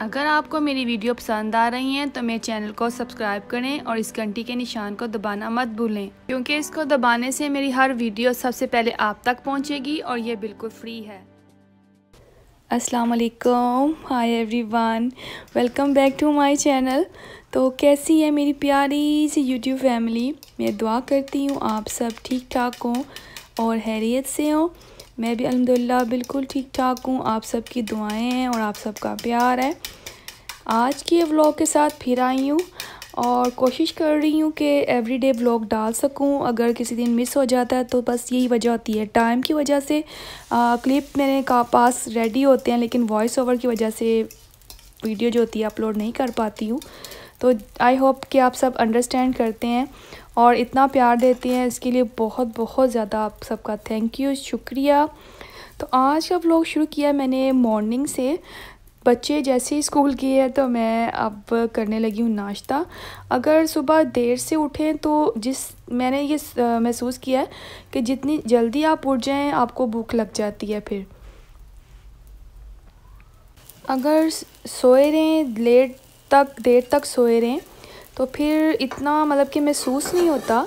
अगर आपको मेरी वीडियो पसंद आ रही हैं तो मेरे चैनल को सब्सक्राइब करें और इस घंटी के निशान को दबाना मत भूलें, क्योंकि इसको दबाने से मेरी हर वीडियो सबसे पहले आप तक पहुंचेगी और ये बिल्कुल फ्री है। अस्सलाम वालेकुम, hi everyone, welcome back to my channel. तो कैसी है मेरी प्यारी सी यूट्यूब फैमिली। मैं दुआ करती हूँ आप सब ठीक ठाक हों और खैरियत से हों। मैं भी अल्हम्दुलिल्लाह बिल्कुल ठीक ठाक हूँ। आप सबकी दुआएं हैं और आप सबका प्यार है। आज की व्लॉग के साथ फिर आई हूँ और कोशिश कर रही हूँ कि एवरीडे व्लॉग डाल सकूँ। अगर किसी दिन मिस हो जाता है तो बस यही वजह होती है, टाइम की वजह से। क्लिप मेरे पास रेडी होते हैं लेकिन वॉइस ओवर की वजह से वीडियो जो होती है अपलोड नहीं कर पाती हूँ। तो आई होप कि आप सब अंडरस्टैंड करते हैं और इतना प्यार देते हैं, इसके लिए बहुत बहुत ज़्यादा आप सबका थैंक यू, शुक्रिया। तो आज का व्लॉग शुरू किया मैंने मॉर्निंग से। बच्चे जैसे ही स्कूल गए हैं तो मैं अब करने लगी हूँ नाश्ता। अगर सुबह देर से उठें तो मैंने ये महसूस किया है कि जितनी जल्दी आप उठ जाएं आपको भूख लग जाती है। फिर अगर सोए रहें देर तक सोए रहें तो फिर इतना मतलब कि महसूस नहीं होता।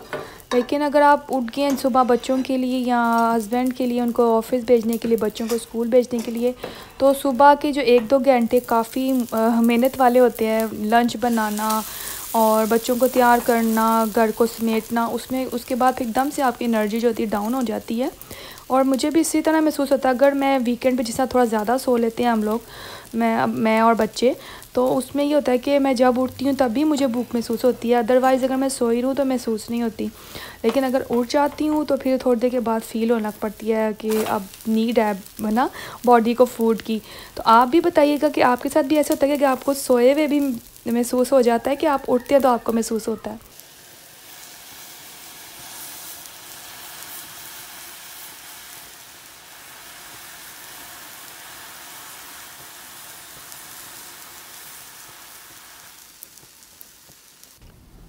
लेकिन अगर आप उठ गए सुबह बच्चों के लिए या हस्बैंड के लिए, उनको ऑफिस भेजने के लिए, बच्चों को स्कूल भेजने के लिए, तो सुबह के जो 1-2 घंटे काफ़ी मेहनत वाले होते हैं। लंच बनाना और बच्चों को तैयार करना, घर को समेटना, उसके बाद एकदम से आपकी एनर्जी जो होती है डाउन हो जाती है। और मुझे भी इसी तरह महसूस होता है अगर मैं वीकेंड पे जिस तरह थोड़ा ज़्यादा सो लेते हैं हम लोग, मैं और बच्चे, तो उसमें ये होता है कि मैं जब उठती हूँ तभी मुझे भूख महसूस होती है। अदरवाइज़ अगर मैं सोई रहूँ तो महसूस नहीं होती। लेकिन अगर उठ जाती हूँ तो फिर थोड़ी देर के बाद फ़ील होने लग पड़ती है कि अब नीड है ना बॉडी को फूड की। तो आप भी बताइएगा कि आपके साथ भी ऐसा होता है कि आपको सोए हुए भी महसूस हो जाता है कि आप उठते हैं तो आपको महसूस होता है।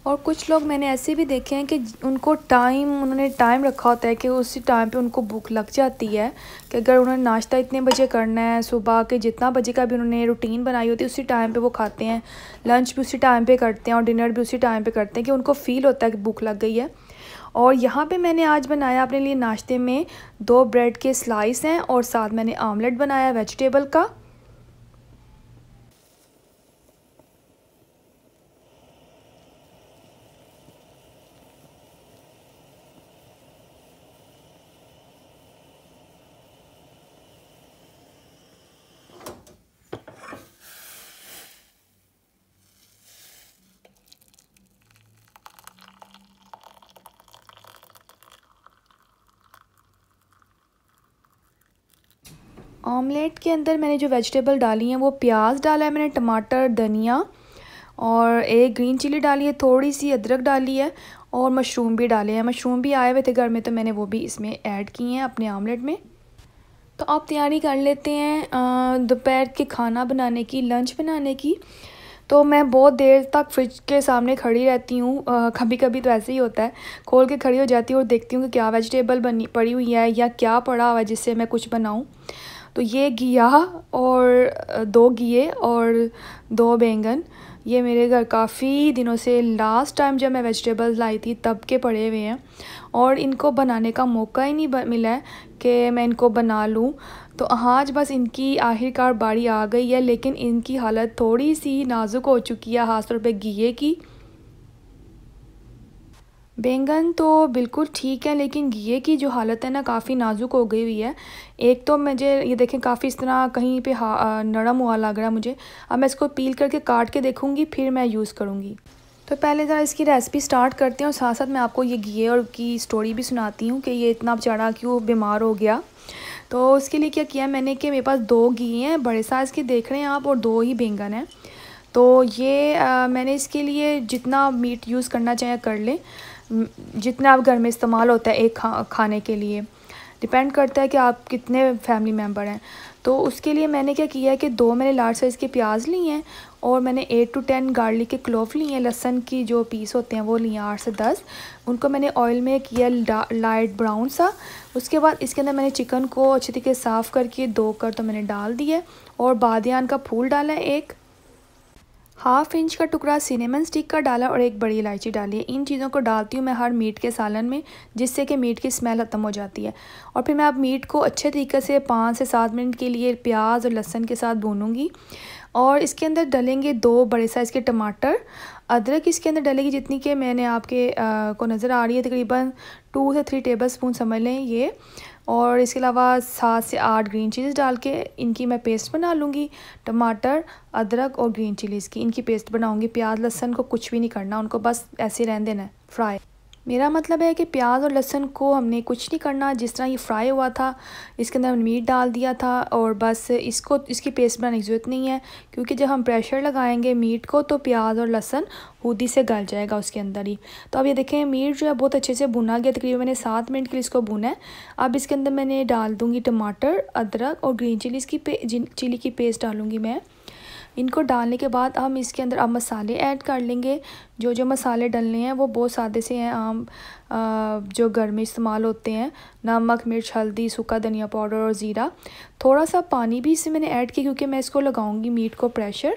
और कुछ लोग मैंने ऐसे भी देखे हैं कि उन्होंने टाइम रखा होता है कि उसी टाइम पे उनको भूख लग जाती है कि अगर उन्होंने नाश्ता इतने बजे करना है, सुबह के जितना बजे का भी उन्होंने रूटीन बनाई होती है उसी टाइम पे वो खाते हैं। लंच भी उसी टाइम पे करते हैं और डिनर भी उसी टाइम पे करते हैं कि उनको फ़ील होता है कि भूख लग गई है। और यहाँ पे मैंने आज बनाया अपने लिए नाश्ते में 2 ब्रेड के स्लाइस हैं और साथ मैंने आमलेट बनाया वेजिटेबल का। ऑमलेट के अंदर मैंने जो वेजिटेबल डाली हैं वो प्याज डाला है मैंने, टमाटर, धनिया और एक ग्रीन चिली डाली है, थोड़ी सी अदरक डाली है और मशरूम भी डाले हैं। मशरूम भी आए हुए थे घर में तो मैंने वो भी इसमें ऐड किए हैं अपने आमलेट में। तो अब तैयारी कर लेते हैं दोपहर के खाना बनाने की, लंच बनाने की। तो मैं बहुत देर तक फ्रिज के सामने खड़ी रहती हूँ। कभी कभी तो ऐसे ही होता है, खोल के खड़ी हो जाती हूँ और देखती हूँ कि क्या वेजिटेबल बनी पड़ी हुई है या क्या पड़ा हुआ है जिससे मैं कुछ बनाऊँ। तो ये घिया और 2 घिए और 2 बैंगन ये मेरे घर काफ़ी दिनों से, लास्ट टाइम जब मैं वेजिटेबल्स लाई थी तब के पड़े हुए हैं और इनको बनाने का मौका ही नहीं मिला है कि मैं इनको बना लूँ। तो आज बस इनकी आखिरकार बारी आ गई है, लेकिन इनकी हालत थोड़ी सी नाजुक हो चुकी है, ख़ासतौर पे घिए की। बैंगन तो बिल्कुल ठीक है लेकिन घिए की जो हालत है ना काफ़ी नाजुक हो गई हुई है। एक तो मुझे ये देखें काफ़ी इस तरह कहीं पे नरम हुआ लग रहा है मुझे। अब मैं इसको पील करके काट के देखूँगी फिर मैं यूज़ करूँगी। तो पहले ज़रा इसकी रेसिपी स्टार्ट करते हैं और साथ साथ मैं आपको ये घिए और की स्टोरी भी सुनाती हूँ कि ये इतना बेचारा क्यों बीमार हो गया। तो उसके लिए क्या किया मैंने कि मेरे पास 2 घिए हैं बड़े साइज़ के, देख रहे हैं आप, और 2 ही बैंगन हैं। तो ये मैंने इसके लिए जितना मीट यूज़ करना चाहे कर लें, जितना आप घर में इस्तेमाल होता है एक खाने के लिए, डिपेंड करता है कि आप कितने फैमिली मेम्बर हैं। तो उसके लिए मैंने क्या किया है कि 2 मैंने लार्ज साइज़ के प्याज लिए हैं और मैंने 8 to 10 गार्लिक के क्लोव लिए हैं। लहसुन की जो पीस होते हैं वो लिए 8 से 10। उनको मैंने ऑयल में किया लाइट ब्राउन सा। उसके बाद इसके अंदर मैंने चिकन को अच्छी तरीके से साफ़ करके धोकर तो मैंने डाल दिया और बादियान का फूल डाला है एक, हाफ इंच का टुकड़ा सिनेमन स्टिक का डाला और एक बड़ी इलायची डाली है। इन चीज़ों को डालती हूँ मैं हर मीट के सालन में, जिससे कि मीट की स्मेल ख़त्म हो जाती है। और फिर मैं अब मीट को अच्छे तरीके से 5 से 7 मिनट के लिए प्याज और लहसुन के साथ भूनूंगी। और इसके अंदर डलेंगे 2 बड़े साइज़ के टमाटर। अदरक इसके अंदर डलेगी जितनी कि मैंने आपके को नज़र आ रही है, तकरीबन 2 से 3 टेबल स्पून समझ लें ये। और इसके अलावा 7 से 8 ग्रीन चिलीज़ डाल के इनकी मैं पेस्ट बना लूँगी। टमाटर, अदरक और ग्रीन चिलीज़ की इनकी पेस्ट बनाऊँगी। प्याज लहसुन को कुछ भी नहीं करना, उनको बस ऐसे रहने देना है फ्राई। मेरा मतलब है कि प्याज और लहसुन को हमने कुछ नहीं करना, जिस तरह ये फ्राई हुआ था इसके अंदर मीट डाल दिया था और बस इसकी पेस्ट बनाने की ज़रूरत नहीं है, क्योंकि जब हम प्रेशर लगाएंगे मीट को तो प्याज और लहसुन खुद ही से गल जाएगा उसके अंदर ही। तो अब ये देखें मीट जो है बहुत अच्छे से भुना गया, तकरीबन मैंने 7 मिनट के लिए इसको भुना है। अब इसके अंदर मैंने डाल दूँगी टमाटर, अदरक और ग्रीन चिली की पेस्ट डालूँगी मैं। इनको डालने के बाद हम इसके अंदर अब मसाले ऐड कर लेंगे। जो मसाले डलने हैं वो बहुत सादे से हैं, आम जो घर में इस्तेमाल होते हैं। नमक, मिर्च, हल्दी, सूखा धनिया पाउडर और ज़ीरा। थोड़ा सा पानी भी इसमें मैंने ऐड किया क्योंकि मैं इसको लगाऊंगी मीट को प्रेशर।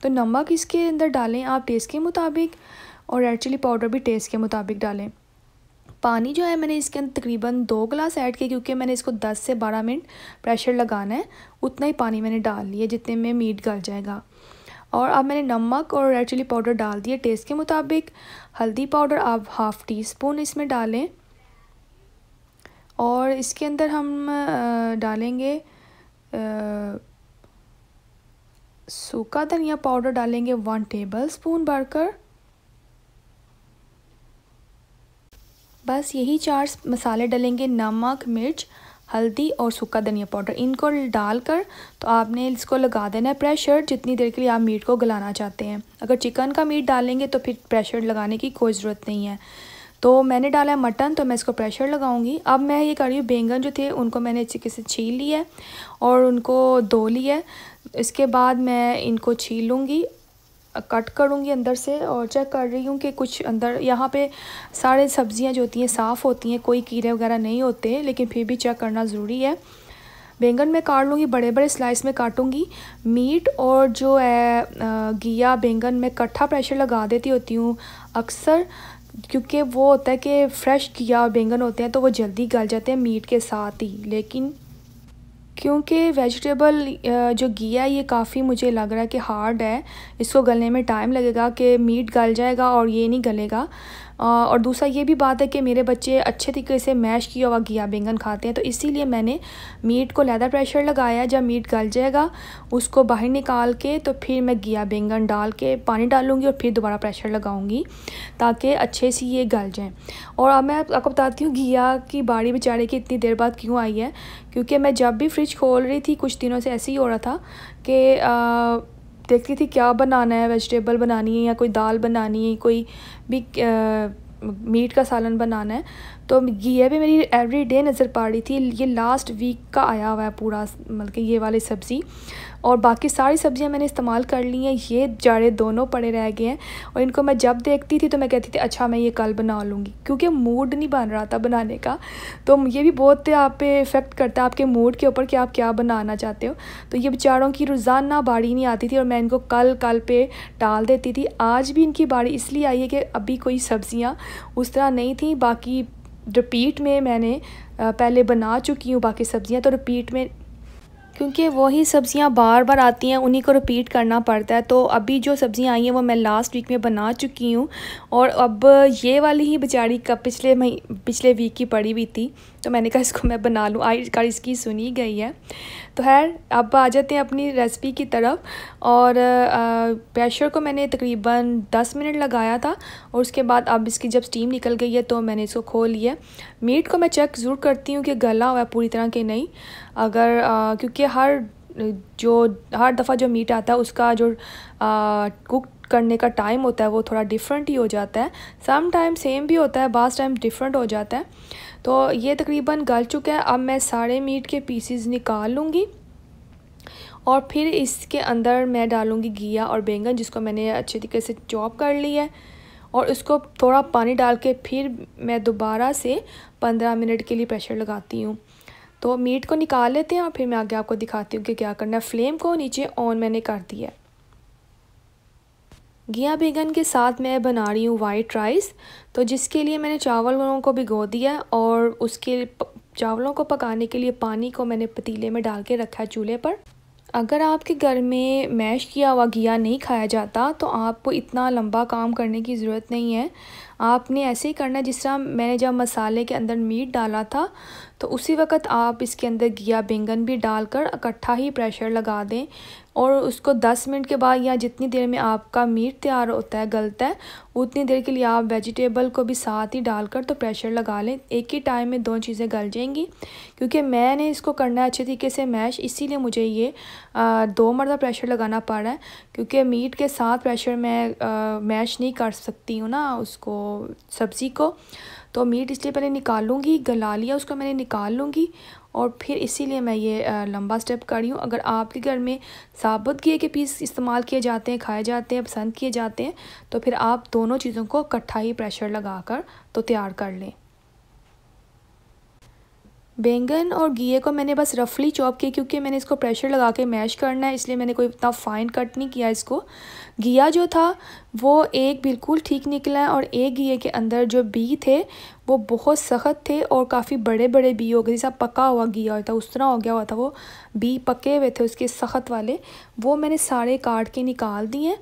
तो नमक इसके अंदर डालें आप टेस्ट के मुताबिक, और रेड चिली पाउडर भी टेस्ट के मुताबिक डालें। पानी जो है मैंने इसके अंदर तकरीबन 2 गिलास ऐड किए, क्योंकि मैंने इसको 10 से 12 मिनट प्रेशर लगाना है। उतना ही पानी मैंने डाल लिया जितने में मीट गल जाएगा। और अब मैंने नमक और रेड चिली पाउडर डाल दिए टेस्ट के मुताबिक। हल्दी पाउडर आप ½ टीस्पून इसमें डालें। और इसके अंदर हम डालेंगे सूखा धनिया पाउडर डालेंगे 1 टेबल स्पून भरकर। बस यही 4 मसाले डलेंगे, नमक, मिर्च, हल्दी और सूखा धनिया पाउडर। इनको डालकर तो आपने इसको लगा देना है प्रेशर, जितनी देर के लिए आप मीट को गलाना चाहते हैं। अगर चिकन का मीट डालेंगे तो फिर प्रेशर लगाने की कोई ज़रूरत नहीं है। तो मैंने डाला है मटन, तो मैं इसको प्रेशर लगाऊंगी। अब मैं ये कर रही हूँ, बैंगन जो थे उनको मैंने अच्छे से छील लिया है और उनको धो लिया है। इसके बाद मैं इनको छील लूँगी, कट करूँगी अंदर से, और चेक कर रही हूँ कि कुछ अंदर यहाँ पे सारे सब्ज़ियाँ जो होती हैं साफ़ होती हैं, कोई कीड़े वगैरह नहीं होते, लेकिन फिर भी चेक करना ज़रूरी है। बैंगन में काट लूँगी, बड़े बड़े स्लाइस में काटूँगी। मीट और जो है घिया बैंगन में इकट्ठा प्रेशर लगा देती होती हूँ अक्सर, क्योंकि वो होता है कि फ़्रेश घिया और बैंगन होते हैं तो वो जल्दी गल जाते हैं मीट के साथ ही। लेकिन क्योंकि वेजिटेबल जो घिया है ये काफ़ी मुझे लग रहा है कि हार्ड है, इसको गलने में टाइम लगेगा कि मीट गल जाएगा और ये नहीं गलेगा। और दूसरा ये भी बात है कि मेरे बच्चे अच्छे तरीके से मैश किया हुआ घिया बैंगन खाते हैं, तो इसीलिए मैंने मीट को ज़्यादा प्रेशर लगाया। जब मीट गल जाएगा उसको बाहर निकाल के तो फिर मैं घिया बैंगन डाल के पानी डालूँगी और फिर दोबारा प्रेशर लगाऊँगी ताकि अच्छे से ये गल जाएँ। और अब मैं आपको बताती हूँ घिया की बाड़ी बेचारे की इतनी देर बाद क्यों आई है, क्योंकि मैं जब भी फ्रिज खोल रही थी कुछ दिनों से ऐसे ही हो रहा था कि देखती थी क्या बनाना है, वेजिटेबल बनानी है या कोई दाल बनानी है, कोई भी मीट का सालन बनाना है, तो घिया भी मेरी एवरीडे नज़र पा रही थी। ये लास्ट वीक का आया हुआ है पूरा, मतलब कि ये वाली सब्ज़ी, और बाकी सारी सब्ज़ियां मैंने इस्तेमाल कर ली हैं। ये जाड़े दोनों पड़े रह गए हैं और इनको मैं जब देखती थी तो मैं कहती थी अच्छा मैं ये कल बना लूँगी, क्योंकि मूड नहीं बन रहा था बनाने का। तो ये भी बहुत आप पे इफ़ेक्ट करता है आपके मूड के ऊपर कि आप क्या बनाना चाहते हो। तो ये बेचारों की रोज़ाना बाड़ी नहीं आती थी और मैं इनको कल पे टाल देती थी। आज भी इनकी बाड़ी इसलिए आई है कि अभी कोई सब्ज़ियाँ उस तरह नहीं थी। बाकी रिपीट में मैंने पहले बना चुकी हूँ बाकी सब्ज़ियाँ, तो रिपीट में क्योंकि वही सब्ज़ियाँ बार बार आती हैं उन्हीं को रिपीट करना पड़ता है। तो अभी जो सब्ज़ियाँ आई हैं वो मैं लास्ट वीक में बना चुकी हूँ और अब ये वाली ही बेचारी का पिछले वीक की पड़ी हुई थी, तो मैंने कहा इसको मैं बना लूँ। आखिरकार इसकी सुनी गई है। तो खैर अब आ जाते हैं अपनी रेसिपी की तरफ। और प्रेशर को मैंने तकरीबन 10 मिनट लगाया था और उसके बाद अब इसकी जब स्टीम निकल गई है तो मैंने इसको खोल लिया। मीट को मैं चेक ज़रूर करती हूँ कि गला हुआ है पूरी तरह के नहीं, अगर क्योंकि हर दफ़ा जो मीट आता है उसका जो कुक करने का टाइम होता है वो थोड़ा डिफरेंट ही हो जाता है। सम टाइम सेम भी होता है, बाज़ टाइम डिफरेंट हो जाता है। तो ये तकरीबन गल चुका है। अब मैं सारे मीट के पीसेस निकाल लूँगी और फिर इसके अंदर मैं डालूँगी घिया और बैंगन जिसको मैंने अच्छे तरीके से चॉप कर लिया है, और उसको थोड़ा पानी डाल के फिर मैं दोबारा से 15 मिनट के लिए प्रेशर लगाती हूँ। तो मीट को निकाल लेते हैं और फिर मैं आगे आपको दिखाती हूँ कि क्या करना है। फ्लेम को नीचे ऑन मैंने कर दिया है। घिया बैंगन के साथ मैं बना रही हूँ वाइट राइस। तो जिसके लिए मैंने चावलों को भिगो दिया और उसके चावलों को पकाने के लिए पानी को मैंने पतीले में डाल के रखा है चूल्हे पर। अगर आपके घर में मैश किया हुआ घिया नहीं खाया जाता तो आपको इतना लंबा काम करने की ज़रूरत नहीं है। आपने ऐसे ही करना है जिस तरह मैंने जब मसाले के अंदर मीट डाला था तो उसी वक्त आप इसके अंदर घिया बैंगन भी डालकर इकट्ठा ही प्रेशर लगा दें और उसको 10 मिनट के बाद या जितनी देर में आपका मीट तैयार होता है गलता है उतनी देर के लिए आप वेजिटेबल को भी साथ ही डालकर तो प्रेशर लगा लें। एक ही टाइम में दोनों चीज़ें गल जाएंगी। क्योंकि मैंने इसको करना है अच्छे तरीके से मैश, इसीलिए मुझे ये 2 मरतबा प्रेशर लगाना पड़ रहा है। क्योंकि मीट के साथ प्रेशर मैं मैश नहीं कर सकती हूँ ना उसको सब्ज़ी को। तो मीट इसलिए पहले निकालूंगी, गला लिया उसको मैंने निकाल लूँगी और फिर इसीलिए मैं ये लंबा स्टेप कर रही हूँ। अगर आपके घर में साबुत घी के पीस इस्तेमाल किए जाते हैं, खाए जाते हैं, पसंद किए जाते हैं तो फिर आप दोनों चीज़ों को इकट्ठा ही प्रेशर लगाकर तो तैयार कर लें। बैंगन और घिये को मैंने बस रफली चॉप किया क्योंकि मैंने इसको प्रेशर लगा के मैश करना है, इसलिए मैंने कोई इतना फ़ाइन कट नहीं किया इसको। घिया जो था वो एक बिल्कुल ठीक निकला है और एक घिये के अंदर जो बी थे वो बहुत सख्त थे और काफ़ी बड़े बड़े बी हो गए, जैसा पका हुआ घिया होता है उस तरह हो गया हुआ था। वो बी पके हुए थे उसके सख्त वाले, वो मैंने सारे काट के निकाल दिए।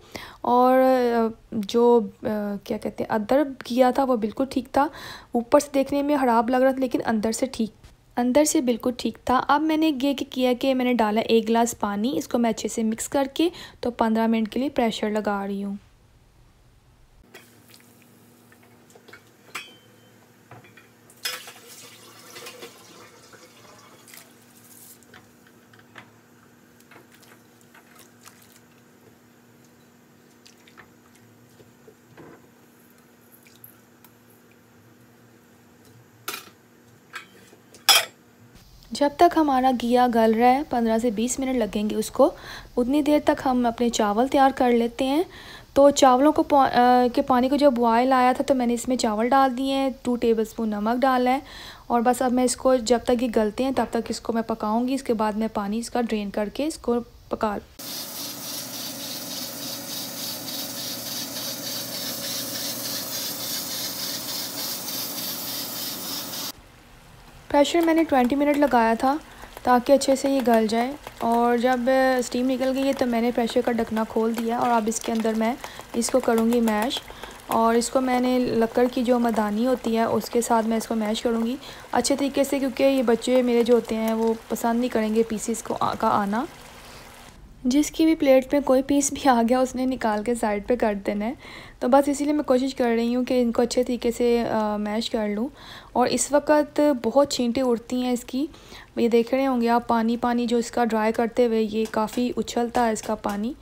और जो क्या कहते हैं अदर घिया था वो बिल्कुल ठीक था। ऊपर से देखने में ख़राब लग रहा था लेकिन अंदर से बिल्कुल ठीक था। अब मैंने ये किया कि मैंने डाला 1 गिलास पानी, इसको मैं अच्छे से मिक्स करके तो 15 मिनट के लिए प्रेशर लगा रही हूँ। जब तक हमारा घिया गल रहा है 15 से 20 मिनट लगेंगे उसको, उतनी देर तक हम अपने चावल तैयार कर लेते हैं। तो चावलों को के पानी को जब बॉयल आया था तो मैंने इसमें चावल डाल दिए हैं, 2 टेबलस्पून नमक डाला है और बस अब मैं इसको जब तक ये गलते हैं तब तक इसको मैं पकाऊंगी। इसके बाद मैं पानी इसका ड्रेन करके इसको पका। प्रेशर मैंने 20 मिनट लगाया था ताकि अच्छे से ये गल जाए और जब स्टीम निकल गई है तो मैंने प्रेशर का ढकना खोल दिया और अब इसके अंदर मैं इसको करूँगी मैश। और इसको मैंने लकड़ की जो मदानी होती है उसके साथ मैं इसको मैश करूँगी अच्छे तरीके से, क्योंकि ये बच्चे मेरे जो होते हैं वो पसंद नहीं करेंगे पीसीस को का आना। जिसकी भी प्लेट में कोई पीस भी आ गया उसने निकाल के साइड पे कर देना है। तो बस इसीलिए मैं कोशिश कर रही हूँ कि इनको अच्छे तरीके से मैश कर लूँ। और इस वक्त बहुत छींटें उड़ती हैं इसकी, ये देख रहे होंगे आप पानी जो इसका ड्राई करते हुए ये काफ़ी उछलता है इसका पानी।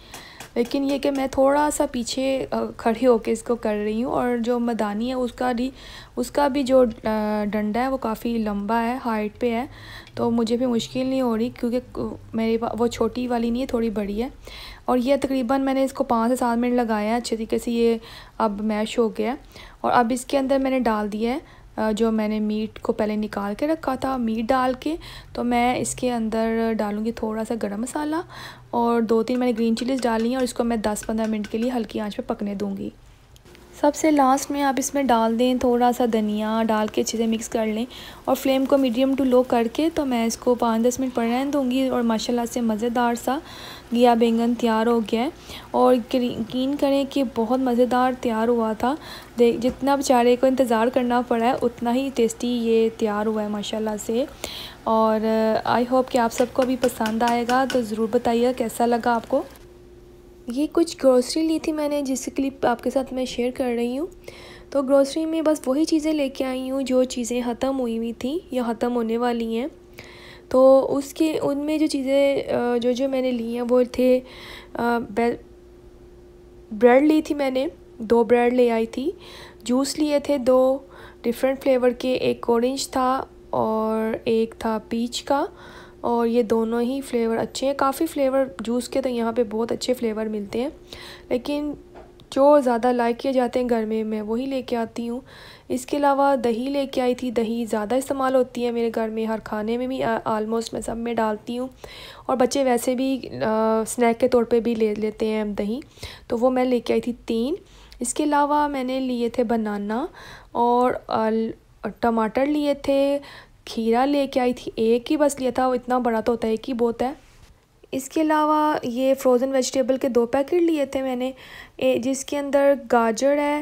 लेकिन ये कि मैं थोड़ा सा पीछे खड़े होकर इसको कर रही हूँ और जो मदानी है उसका भी जो डंडा है वो काफ़ी लंबा है, हाइट पे है, तो मुझे भी मुश्किल नहीं हो रही क्योंकि मेरे वो छोटी वाली नहीं है, थोड़ी बड़ी है। और ये तकरीबन मैंने इसको 5 से 7 मिनट लगाया है अच्छे तरीके से, ये अब मैश हो गया है। और अब इसके अंदर मैंने डाल दिया है जो मैंने मीट को पहले निकाल के रखा था, मीट डाल के तो मैं इसके अंदर डालूँगी थोड़ा सा गरम मसाला और 2-3 मैंने ग्रीन चिलीज़ डाली हैं और इसको मैं 10-15 मिनट के लिए हल्की आंच पे पकने दूँगी। सबसे लास्ट में आप इसमें डाल दें थोड़ा सा धनिया, डाल के अच्छे से मिक्स कर लें और फ्लेम को मीडियम टू लो करके तो मैं इसको 5-10 मिनट पकने दूँगी। और माशाल्लाह से मज़ेदार सा घिया बैंगन तैयार हो गया है और यकीन करें कि बहुत मज़ेदार तैयार हुआ था। जितना बेचारे को इंतज़ार करना पड़ा है उतना ही टेस्टी ये तैयार हुआ है माशाल्लाह से। और आई होप कि आप सबको भी पसंद आएगा, तो ज़रूर बताइए कैसा लगा आपको। ये कुछ ग्रोसरी ली थी मैंने जिसकी क्लिप आपके साथ मैं शेयर कर रही हूँ। तो ग्रोसरी में बस वही चीज़ें लेके आई हूँ जो चीज़ें ख़त्म हुई हुई थी या ख़त्म होने वाली हैं। तो उनमें जो चीज़ें जो मैंने ली हैं वो थे ब्रेड ली थी मैंने, 2 ब्रेड ले आई थी। जूस लिए थे 2 डिफरेंट फ्लेवर के, एक ऑरेंज था और एक था पीच का। और ये दोनों ही फ्लेवर अच्छे हैं, काफ़ी फ्लेवर जूस के तो यहाँ पे बहुत अच्छे फ्लेवर मिलते हैं। लेकिन जो ज़्यादा लाइक किए जाते हैं घर में मैं वही लेके आती हूँ। इसके अलावा दही लेके आई थी। दही ज़्यादा इस्तेमाल होती है मेरे घर में, हर खाने में भी आलमोस्ट मैं सब में डालती हूँ, और बच्चे वैसे भी स्नैक के तौर पे भी ले लेते हैं दही, तो वो मैं लेके आई थी 3। इसके अलावा मैंने लिए थे बनाना और टमाटर लिए थे, खीरा लेके आई थी, एक ही बस लिया था, वो इतना बड़ा तो होता है, एक ही बहुत है। इसके अलावा ये फ्रोज़न वेजिटेबल के 2 पैकेट लिए थे मैंने, जिसके अंदर गाजर है,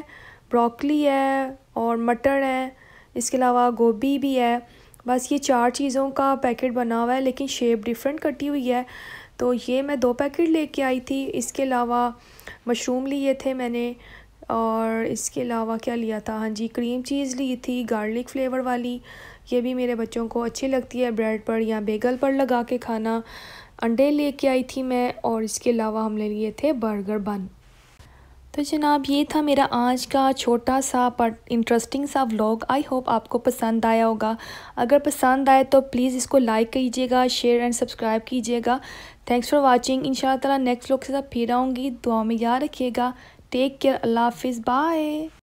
ब्रोकली है और मटर है। इसके अलावा गोभी भी है। बस ये 4 चीज़ों का पैकेट बना हुआ है, लेकिन शेप डिफरेंट कटी हुई है, तो ये मैं 2 पैकेट लेके आई थी। इसके अलावा मशरूम लिए थे मैंने, और इसके अलावा क्या लिया था, हाँ जी, क्रीम चीज़ ली थी गार्लिक फ्लेवर वाली, ये भी मेरे बच्चों को अच्छी लगती है ब्रेड पर या बेगल पर लगा के खाना। अंडे लेके आई थी मैं, और इसके अलावा हमने लिए थे बर्गर बन। तो जनाब ये था मेरा आज का छोटा सा पर इंटरेस्टिंग सा व्लॉग। आई होप आपको पसंद आया होगा। अगर पसंद आए तो प्लीज़ इसको लाइक कीजिएगा, शेयर एंड सब्सक्राइब कीजिएगा। Thanks for watching. इंशाल्लाह ताला नेक्स्ट व्लॉग के साथ फिर आऊँगी। दुआ में याद रखिएगा। Take care. अल्लाह हाफिज़। बाय।